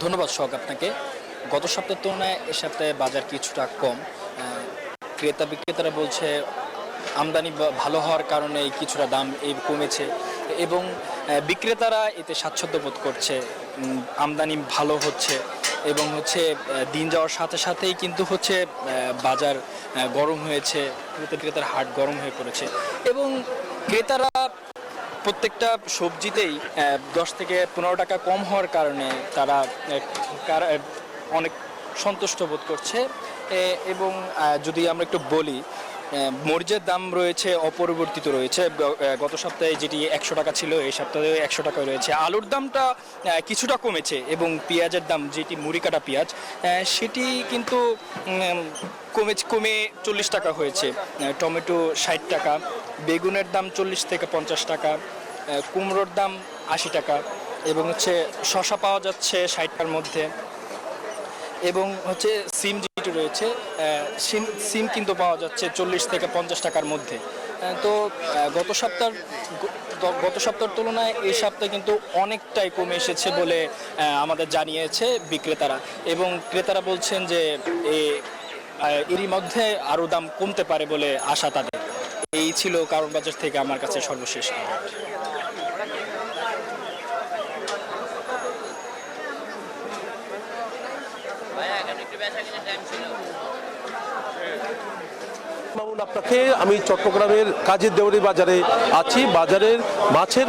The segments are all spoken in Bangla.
ধন্যবাদ শখ আপনাকে। গত সপ্তাহের তুলনায় এ সপ্তাহে বাজার কিছুটা কম। ক্রেতা বিক্রেতারা বলছে আমদানি ভালো হওয়ার কারণে কিছুটা দাম কমেছে এবং বিক্রেতারা এতে স্বাচ্ছন্দ্য বোধ করছে। আমদানি ভালো হচ্ছে এবং দিন যাওয়ার সাথে সাথেই কিন্তু বাজার গরম হয়েছে, ক্রেতা বিক্রেতার হাট গরম হয়ে পড়েছে এবং ক্রেতারা প্রত্যেকটা সবজিতেই 10 থেকে 15 টাকা কম হওয়ার কারণে তারা অনেক সন্তুষ্ট বোধ করছে। এবং যদি আমরা একটু বলি, মরিচের দাম রয়েছে অপরিবর্তিত রয়েছে। গত সপ্তাহে যেটি 100 টাকা ছিল এই সপ্তাহে 100 টাকায় রয়েছে। আলুর দামটা কিছুটা কমেছে এবং পেঁয়াজের দাম, যেটি মুড়ি কাটা পেঁয়াজ, সেটি কিন্তু কমে 40 টাকা হয়েছে। টমেটো 60 টাকা, বেগুনের দাম 40 থেকে 50 টাকা, কুমড়োর দাম 80 টাকা এবং শসা পাওয়া যাচ্ছে 60 টাকার মধ্যে এবং সিম যেটি রয়েছে সিম কিন্তু পাওয়া যাচ্ছে 40 থেকে 50 টাকার মধ্যে। তো গত সপ্তাহের তুলনায় এই সপ্তাহে কিন্তু অনেকটাই কমে এসেছে বলে আমাদের জানিয়েছে বিক্রেতারা এবং ক্রেতারা বলছেন যে এরই মধ্যে আরও দাম কমতে পারে বলে আশা তাদের। এই ছিল কারণ বাজার থেকে আমার কাছে সর্বশেষ। আপনাকে আমি চট্টগ্রামের কাজের দেওয়ারি বাজারে আছি। বাজারের মাছের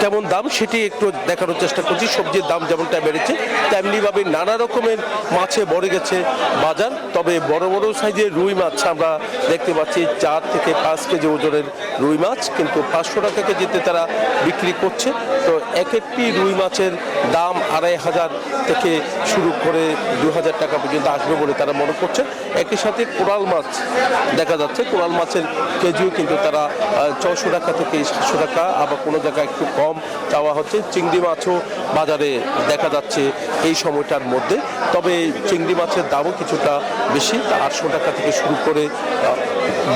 কেমন দাম সেটি একটু দেখানোর চেষ্টা করছি। সবজির দাম যেমনটা বেড়েছে তেমনিভাবে নানা রকমের মাছে বেড়ে গেছে বাজার। তবে বড় বড় সাইজের রুই মাছ আমরা দেখতে পাচ্ছি 4 থেকে 5 কেজি ওজনের রুই মাছ কিন্তু 500 টাকা কেজিতে তারা বিক্রি করছে। তো এক একটি রুই মাছের দাম 2500 থেকে শুরু করে 2000 টাকা পর্যন্ত আসবে বলে তারা মনে করছেন। একই সাথে কোরাল মাছ দেখা যাচ্ছে, কোরাল মাছের কেজিও কিন্তু তারা 600 টাকা থেকে 700 টাকা, আবার কোনো জায়গায় একটু কম চাওয়া হচ্ছে। চিংড়ি মাছও বাজারে দেখা যাচ্ছে এই সময়টার মধ্যে, তবে চিংড়ি মাছের দামও কিছুটা বেশি, 800 টাকা থেকে শুরু করে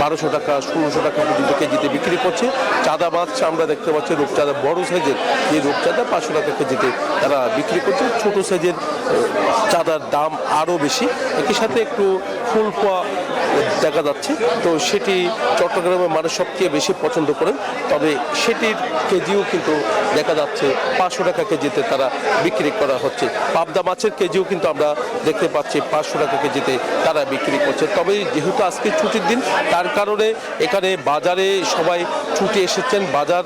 1200 টাকা 1600 টাকা পর্যন্ত কেজিতে বিক্রি করছে। চাঁদা মাছ আমরা দেখতে পাচ্ছি, রূপচাঁদা বড় সাইজের যে রূপচাঁদা 500 টাকা কেজিতে তারা বিক্রি করছে। ছোটো সাইজের চাঁদার দাম আরও বেশি। একই সাথে একটু ফুল পোয়া দেখা যাচ্ছে, তো সেটি চট্টগ্রামের মানুষ সবচেয়ে বেশি পছন্দ করেন। তবে সেটির কেজিও কিন্তু দেখা যাচ্ছে 500 টাকা কেজিতে তারা বিক্রি করা হচ্ছে। পাবদা মাছের কেজিও কিন্তু আমরা দেখতে পাচ্ছি 500 টাকা কেজিতে তারা বিক্রি করছে। তবে যেহেতু আজকে ছুটির দিন, তার কারণে এখানে বাজারে সবাই ছুটি এসেছেন বাজার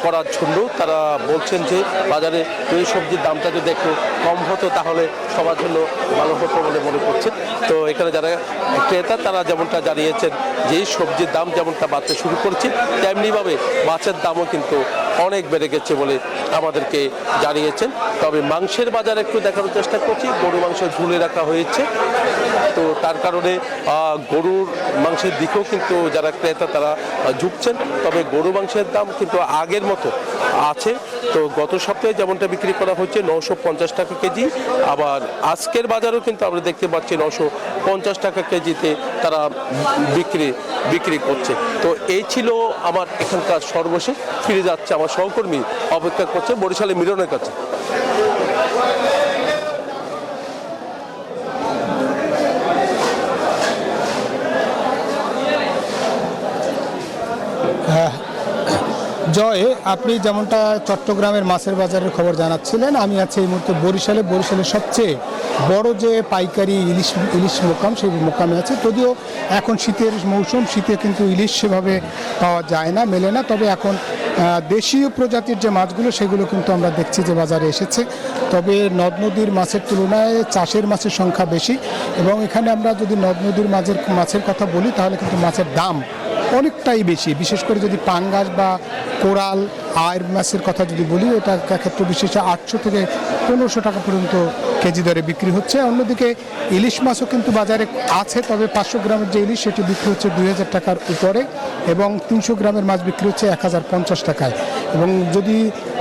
করার জন্য। তারা বলছেন যে বাজারে এই সবজির দামটা যদি একটু কম হতো তাহলে সবার জন্য ভালো হতো বলে মনে করছেন। তো এখানে যারা ক্রেতা তারা যেমনটা জানিয়েছেন যে সবজির দাম যেমনটা বাড়তে শুরু করছে, তেমনিভাবে মাছের দামও কিন্তু অনেক বেড়ে গেছে বলে আমাদেরকে জানিয়েছেন। তবে মাংসের বাজার একটু দেখানোর চেষ্টা করছি। গরু মাংস ঝুলে রাখা হয়েছে, তো তার কারণে গরুর মাংসের দিকেও কিন্তু যারা ক্রেতা তারা ঝুঁকছেন। তবে গরু মাংসের দাম কিন্তু আগের মতো আছে। তো গত সপ্তাহে যেমনটা বিক্রি করা হচ্ছে 950 টাকা কেজি, আবার আজকের বাজারেও কিন্তু আমরা দেখতে পাচ্ছি 950 টাকা কেজিতে তারা বিক্রি করছে। তো এই ছিল আমার এখানকার সর্বশেষ। ফিরে যাচ্ছে আমার সহকর্মী অপেক্ষা করছে বরিশালের মিলনের কাছে। জয়, আপনি যেমনটা চট্টগ্রামের মাছের বাজারের খবর জানাচ্ছিলেন, আমি আছি এই মুহূর্তে বরিশালের সবচেয়ে বড় যে পাইকারি ইলিশ মোকাম, সেই মোকামে আছে। যদিও এখন শীতের মৌসুম, শীতে কিন্তু ইলিশ সেভাবে পাওয়া যায় না, মেলে না। তবে এখন দেশীয় প্রজাতির যে মাছগুলো সেগুলো কিন্তু আমরা দেখছি যে বাজারে এসেছে। তবে নদ নদীর মাছের তুলনায় চাষের মাছের সংখ্যা বেশি এবং এখানে আমরা যদি নদ নদীর মাছের কথা বলি তাহলে কিন্তু মাছের দাম অনেকটাই বেশি। বিশেষ করে যদি পাঙ্গাস বা কোরাল আয়ের মাছের কথা যদি বলি, এটা ক্ষেত্রে বিশেষে 800 থেকে 1500 টাকা পর্যন্ত কেজি দরে বিক্রি হচ্ছে। অন্যদিকে ইলিশ মাছও কিন্তু বাজারে আছে, তবে 500 গ্রামের যে ইলিশ সেটি বিক্রি হচ্ছে 2000 টাকার উপরে এবং 300 গ্রামের মাছ বিক্রি হচ্ছে 1050 টাকায়। এবং যদি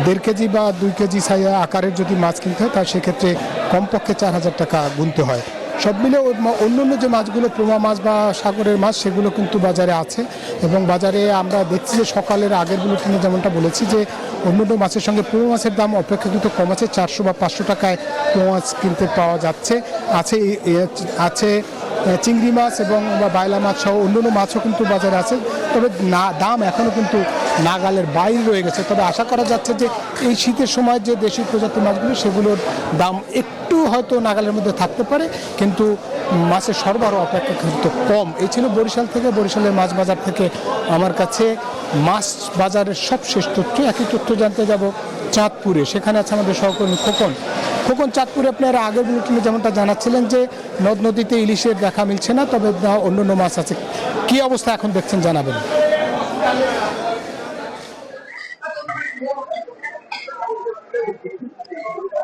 1.5 কেজি বা 2 কেজি আকারের যদি মাছ কিনতে হয় তাহলে সেক্ষেত্রে কমপক্ষে 4000 টাকা গুনতে হয়। সব মিলে অন্য যে মাছগুলো পোমা মাছ বা সাগরের মাছ সেগুলো কিন্তু বাজারে আছে এবং বাজারে আমরা দেখছি যে সকালের আগের বুলেটিনে যেমনটা বলেছি যে অন্য মাছের সঙ্গে পোমা মাছের দাম অপেক্ষাকৃত কম আছে, 400 বা 500 টাকায় পোমা মাছ কিনতে পাওয়া যাচ্ছে। আছে চিংড়ি মাছ এবং বাইলা মাছ সহ অন্যান্য মাছও কিন্তু বাজারে আছে, তবে দাম এখনও কিন্তু নাগালের বাইরে রয়ে গেছে। তবে আশা করা যাচ্ছে যে এই শীতের সময় যে দেশি প্রজাতির মাছগুলো সেগুলোর দাম একটু হয়তো নাগালের মধ্যে থাকতে পারে, কিন্তু মাছের সরবরাহ অপেক্ষাকৃত কম। এই ছিল বরিশাল থেকে, বরিশালের মাছ বাজার থেকে আমার কাছে মাছ বাজারের সবশেষ তথ্য। একই তথ্য জানতে যাব চাঁদপুরে, সেখানে আছে আমাদের সহকর্মী খোকন। চাঁদপুরে আপনারা আগের বুলেটিনে যেমনটা জানাচ্ছিলেন যে নদ নদীতে ইলিশের দেখা মিলছে না, তবে অন্যান্য মাছ আছে। কি অবস্থা এখন দেখছেন জানাবেন।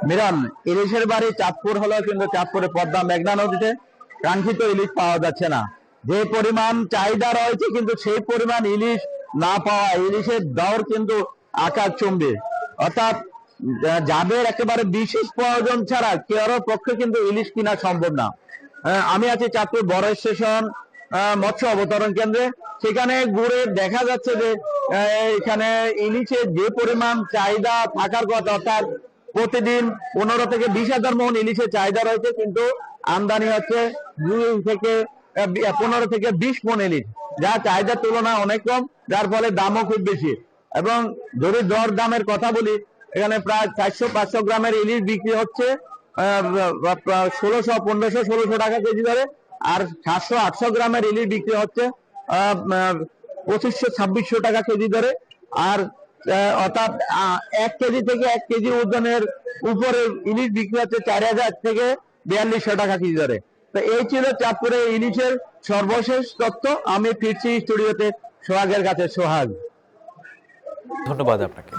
মিরান, ইলিশের বাড়ি চাঁদপুর হলো, কিন্তু চাঁদপুরে পদ্মা মেঘনা নদীতে কাঙ্ক্ষিত ইলিশ পাওয়া যাচ্ছে না। যে পরিমাণ চাহিদা রয়েছে কিন্তু সেই পরিমাণ ইলিশ না পাওয়া, ইলিশের দর কিন্তু আকাশচুম্বী। অর্থাৎ যাদের একেবারে বিশেষ প্রয়োজন ছাড়া কারোর পক্ষে কিন্তু ইলিশ কিনা সম্ভব না। আমি আছি চাঁদপুর বড় স্টেশন মৎস্য অবতরণ কেন্দ্রে। সেখানে ঘুরে দেখা যাচ্ছে যে এখানে ইলিশের যে পরিমাণ চাহিদা থাকার কথা, অর্থাৎ প্রতিদিন 15 থেকে 20,000 মন ইলিশের চাহিদা রয়েছে, কিন্তু আমদানি হচ্ছে 15 থেকে 20 মন ইলিশ, যা চাহিদার তুলনায় অনেক কম, যার ফলে দামও খুব বেশি। এবং যদি দর দামের কথা বলি, এখানে প্রায় 400-500 গ্রামের ইলিশ বিক্রি হচ্ছে 1500-1600 টাকা কেজি দরে, আর 700-800 গ্রামের ইলিশ বিক্রি হচ্ছে 2500-2600 টাকা কেজি দরে। আর অর্থাৎ 1 কেজি থেকে 1 কেজি ওজনের উপরে ইলিশ বিক্রি হচ্ছে 4000 থেকে 4200 টাকা কেজি দরে। তো এই ছিল চাঁদপুরে ইলিশের সর্বশেষ তথ্য। আমি ফিরছি স্টুডিওতে সোহাগের কাছে। সোহাগ, ধন্যবাদ আপনাকে।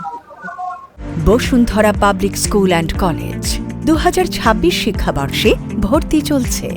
Bashundhara public school and college 2026 শিক্ষাবর্ষে ভর্তি চলছে।